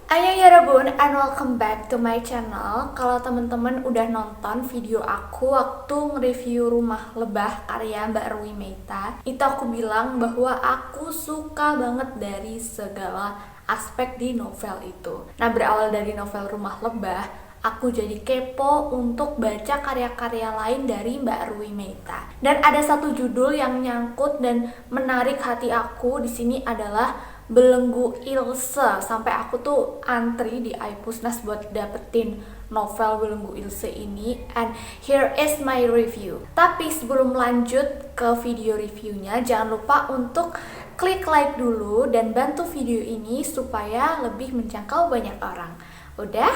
Annyeonghaseyo and welcome back to my channel. Kalau teman-teman udah nonton video aku waktu nge-review Rumah Lebah karya Mbak Ruy Meita, itu aku bilang bahwa aku suka banget dari segala aspek di novel itu. Nah, berawal dari novel Rumah Lebah, aku jadi kepo untuk baca karya-karya lain dari Mbak Ruy Meita. Dan ada satu judul yang nyangkut dan menarik hati aku di sini adalah Belenggu Ilse. Sampai aku tuh antri di iPusnas buat dapetin novel Belenggu Ilse ini. And here is my review. Tapi sebelum lanjut ke video reviewnya, jangan lupa untuk klik like dulu dan bantu video ini supaya lebih menjangkau banyak orang. Udah?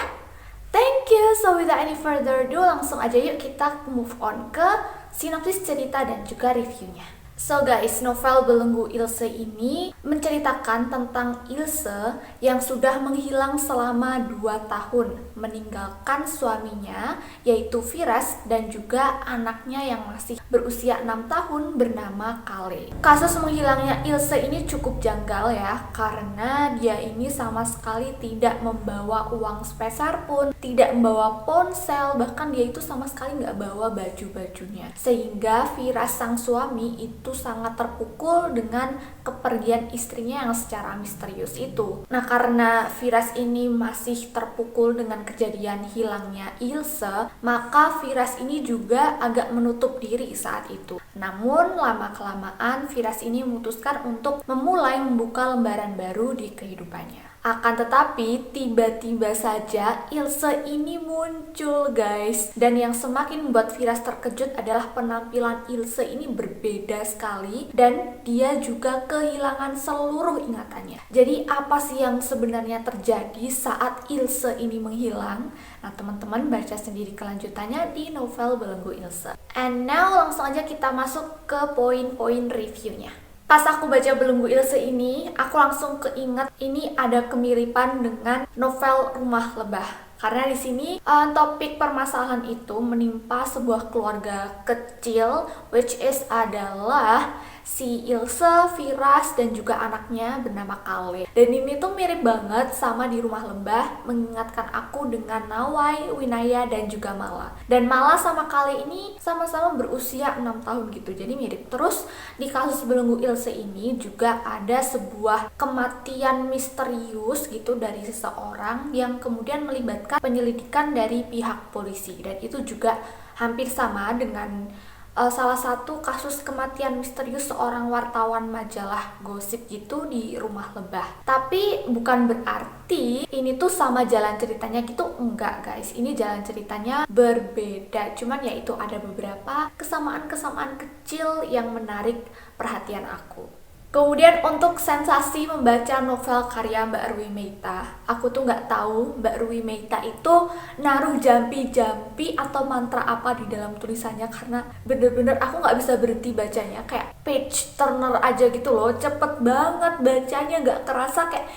Thank you. So without any further ado, langsung aja yuk kita move on ke sinopsis cerita dan juga reviewnya. So guys, novel Belenggu Ilse ini menceritakan tentang Ilse yang sudah menghilang selama 2 tahun, meninggalkan suaminya yaitu Firas dan juga anaknya yang masih berusia 6 tahun bernama Kale. Kasus menghilangnya Ilse ini cukup janggal ya, karena dia ini sama sekali tidak membawa uang sepeser pun, tidak membawa ponsel, bahkan dia itu sama sekali nggak bawa baju-bajunya. Sehingga Firas sang suami itu sangat terpukul dengan kepergian istrinya yang secara misterius itu. Nah, karena Firas ini masih terpukul dengan kejadian hilangnya Ilse, maka Firas ini juga agak menutup diri saat itu. Namun lama-kelamaan Firas ini memutuskan untuk memulai membuka lembaran baru di kehidupannya. Akan tetapi tiba-tiba saja Ilse ini muncul guys. Dan yang semakin membuat Firas terkejut adalah penampilan Ilse ini berbeda sekali dan dia juga kehilangan seluruh ingatannya. Jadi apa sih yang sebenarnya terjadi saat Ilse ini menghilang? Nah, teman-teman baca sendiri kelanjutannya di novel Belenggu Ilse. And now langsung aja kita masuk ke poin-poin reviewnya. Pas aku baca Belenggu Ilse ini, aku langsung keinget ini ada kemiripan dengan novel Rumah Lebah. Karena di sini topik permasalahan itu menimpa sebuah keluarga kecil, which is adalah si Ilse, Firas, dan juga anaknya bernama Kale. Dan ini tuh mirip banget sama di Rumah Lebah, mengingatkan aku dengan Nawai, Winaya, dan juga Mala. Dan Mala sama Kale ini sama-sama berusia 6 tahun gitu, jadi mirip. Terus di kasus Belenggu Ilse ini juga ada sebuah kematian misterius gitu dari seseorang yang kemudian melibatkan penyelidikan dari pihak polisi. Dan itu juga hampir sama dengan salah satu kasus kematian misterius seorang wartawan majalah gosip gitu di Rumah Lebah. Tapi bukan berarti ini tuh sama jalan ceritanya gitu, enggak guys. Ini jalan ceritanya berbeda. Cuman ya itu ada beberapa kesamaan-kesamaan kecil yang menarik perhatian aku. Kemudian untuk sensasi membaca novel karya Mbak Ruy Meita, aku tuh nggak tahu Mbak Ruy Meita itu naruh jampi-jampi atau mantra apa di dalam tulisannya, karena bener-bener aku nggak bisa berhenti bacanya, kayak page turner aja gitu loh, cepet banget bacanya, nggak kerasa kayak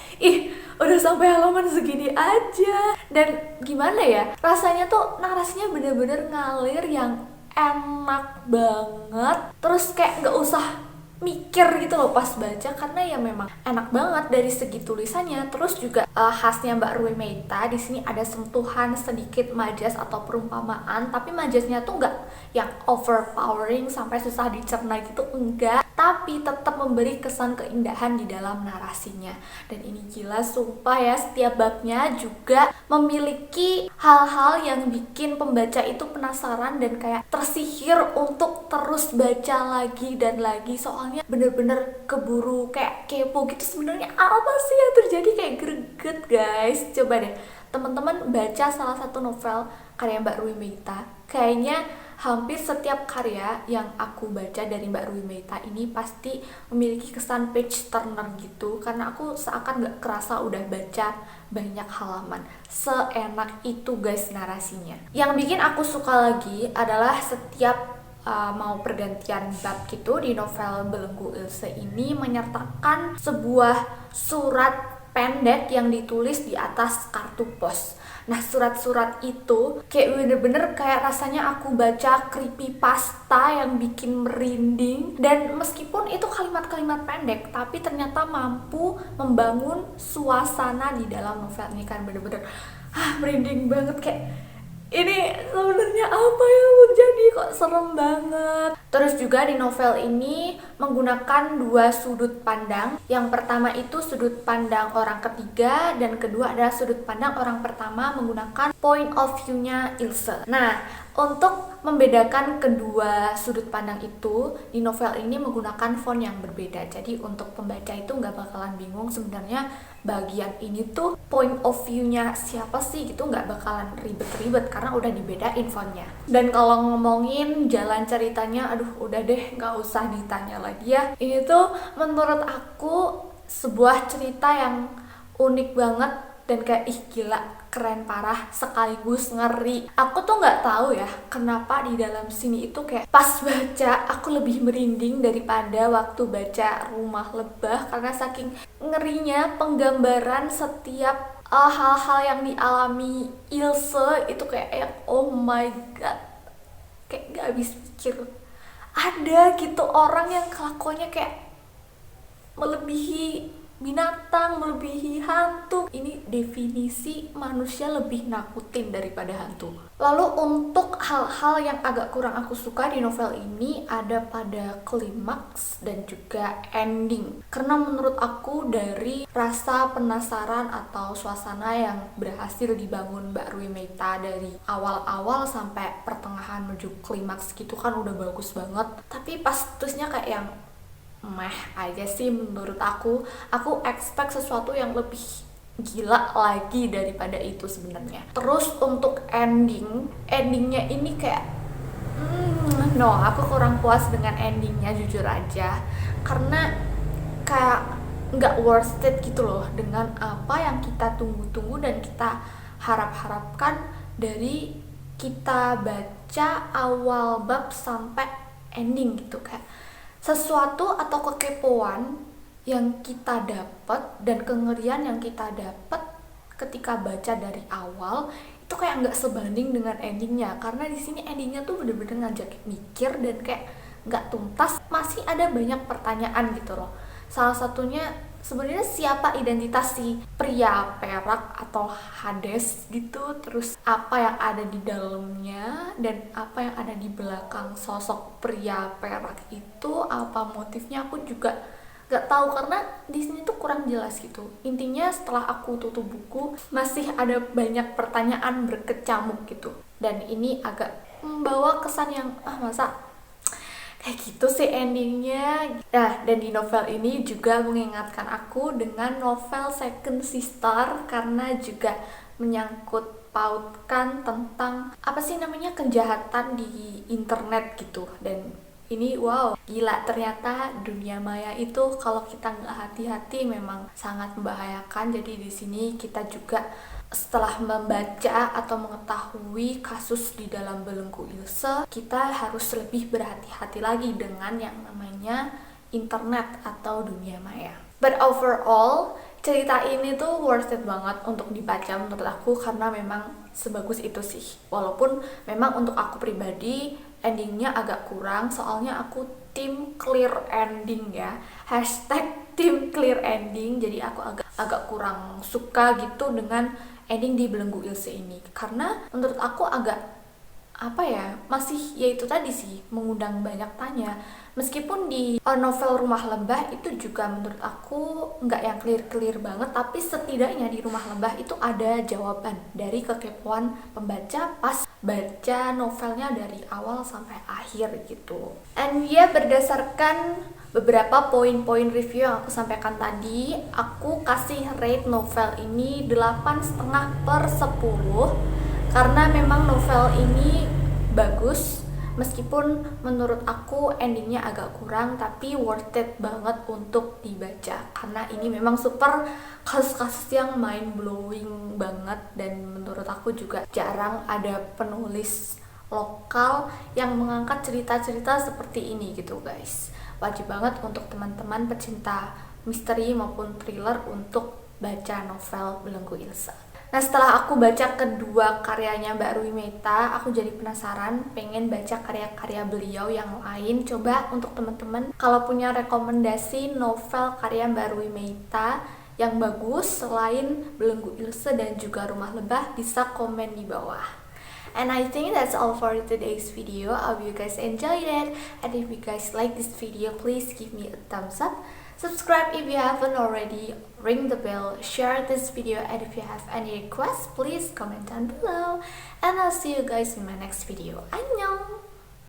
udah sampai halaman segini aja. Dan gimana ya, rasanya tuh narasinya bener-bener ngalir yang enak banget, terus kayak nggak usah mikir gitu loh pas baca, karena ya memang enak banget dari segi tulisannya. Terus juga khasnya Mbak Ruy Meita di sini ada sentuhan sedikit majas atau perumpamaan, tapi majasnya tuh nggak yang overpowering sampai susah dicerna gitu, enggak, tapi tetap memberi kesan keindahan di dalam narasinya. Dan ini gila sumpah ya, setiap babnya juga memiliki hal-hal yang bikin pembaca itu penasaran dan kayak tersihir untuk terus baca lagi dan lagi. Soalnya bener-bener keburu kayak kepo gitu, sebenarnya apa sih yang terjadi, kayak greget guys. Coba deh teman-teman baca salah satu novel karya Mbak Ruy Meita. Kayaknya hampir setiap karya yang aku baca dari Mbak Ruy Meita ini pasti memiliki kesan page turner gitu, karena aku seakan gak kerasa udah baca banyak halaman. Seenak itu guys narasinya. Yang bikin aku suka lagi adalah setiap mau pergantian bab gitu di novel Belenggu Ilse ini menyertakan sebuah surat pendek yang ditulis di atas kartu pos. Nah, surat-surat itu kayak bener-bener kayak rasanya aku baca creepypasta yang bikin merinding. Dan meskipun itu kalimat-kalimat pendek, tapi ternyata mampu membangun suasana di dalam novel ini kan bener-bener merinding banget kayak ini sebenarnya apa yang terjadi, kok serem banget. Terus juga di novel ini menggunakan dua sudut pandang. Yang pertama itu sudut pandang orang ketiga, dan kedua adalah sudut pandang orang pertama menggunakan point of view-nya Ilse. Nah, untuk membedakan kedua sudut pandang itu, di novel ini menggunakan font yang berbeda. Jadi untuk pembaca itu nggak bakalan bingung sebenarnya bagian ini tuh point of view-nya siapa sih gitu, nggak bakalan ribet-ribet karena udah dibedain fontnya. Dan kalau ngomongin jalan ceritanya, aduh udah deh nggak usah ditanya lagi ya. Ini tuh menurut aku sebuah cerita yang unik banget dan kayak gila, keren parah sekaligus ngeri. Aku tuh nggak tahu ya kenapa di dalam sini itu kayak pas baca aku lebih merinding daripada waktu baca Rumah Lebah, karena saking ngerinya penggambaran setiap hal-hal yang dialami Ilse itu kayak yang oh my god, kayak gak habis pikir. Ada gitu orang yang kelakuannya kayak melebihi binatang, melebihi hantu. Ini definisi manusia lebih nakutin daripada hantu. Lalu untuk hal-hal yang agak kurang aku suka di novel ini ada pada klimaks dan juga ending. Karena menurut aku dari rasa penasaran atau suasana yang berhasil dibangun Mbak Rui Meita dari awal-awal sampai pertengahan menuju klimaks gitu kan udah bagus banget. Tapi pas terusnya kayak yang meh aja sih menurut aku expect sesuatu yang lebih gila lagi daripada itu sebenarnya. Terus untuk endingnya ini kayak no, aku kurang puas dengan endingnya jujur aja, karena kayak nggak worth it gitu loh dengan apa yang kita tunggu-tunggu dan kita harap-harapkan dari kita baca awal bab sampai ending gitu. Kayak sesuatu atau kekepoan yang kita dapat dan kengerian yang kita dapat ketika baca dari awal itu kayak nggak sebanding dengan endingnya, karena di sini endingnya tuh bener-bener ngajak mikir dan kayak nggak tuntas, masih ada banyak pertanyaan gitu loh. Salah satunya sebenarnya siapa identitas si pria perak atau Hades gitu, terus apa yang ada di dalamnya dan apa yang ada di belakang sosok pria perak itu, apa motifnya aku juga gak tahu karena di sini tuh kurang jelas gitu. Intinya setelah aku tutup buku masih ada banyak pertanyaan berkecamuk gitu, dan ini agak membawa kesan yang masa kayak gitu sih endingnya. Nah, dan di novel ini juga mengingatkan aku dengan novel Second Sister karena juga menyangkut pautkan tentang apa sih namanya kejahatan di internet gitu. Dan ini wow, gila, ternyata dunia maya itu kalau kita nggak hati-hati memang sangat membahayakan. Jadi di sini kita juga setelah membaca atau mengetahui kasus di dalam belenggu Ilse, kita harus lebih berhati-hati lagi dengan yang namanya internet atau dunia maya. But overall, cerita ini tuh worth it banget untuk dibaca menurut aku karena memang sebagus itu sih. Walaupun memang untuk aku pribadi endingnya agak kurang, soalnya aku tim clear ending ya, #tim clear ending. Jadi aku agak kurang suka gitu dengan ending di belenggu Ilse ini, karena menurut aku agak masih yaitu tadi sih mengundang banyak tanya. Meskipun di novel Rumah Lebah itu juga menurut aku nggak yang clear banget, tapi setidaknya di Rumah Lebah itu ada jawaban dari kekepoan pembaca pas baca novelnya dari awal sampai akhir gitu. And berdasarkan beberapa poin-poin review yang aku sampaikan tadi, aku kasih rate novel ini 8,5/10 karena memang novel ini bagus. Meskipun menurut aku endingnya agak kurang, tapi worth it banget untuk dibaca karena ini memang super kasus-kasus yang mind blowing banget, dan menurut aku juga jarang ada penulis lokal yang mengangkat cerita-cerita seperti ini gitu guys. Wajib banget untuk teman-teman pecinta misteri maupun thriller untuk baca novel Belenggu Ilse. Nah, setelah aku baca kedua karyanya Mbak Rui Meita, aku jadi penasaran pengen baca karya-karya beliau yang lain. Coba untuk teman-teman kalau punya rekomendasi novel karya Mbak Rui Meita yang bagus selain Belenggu Ilse dan juga Rumah Lebah, bisa komen di bawah. And I think that's all for today's video. I hope you guys enjoyed it. And if you guys like this video, please give me a thumbs up. Subscribe if you haven't already. Ring the bell. Share this video. And if you have any requests, please comment down below. And I'll see you guys in my next video. Annyeong!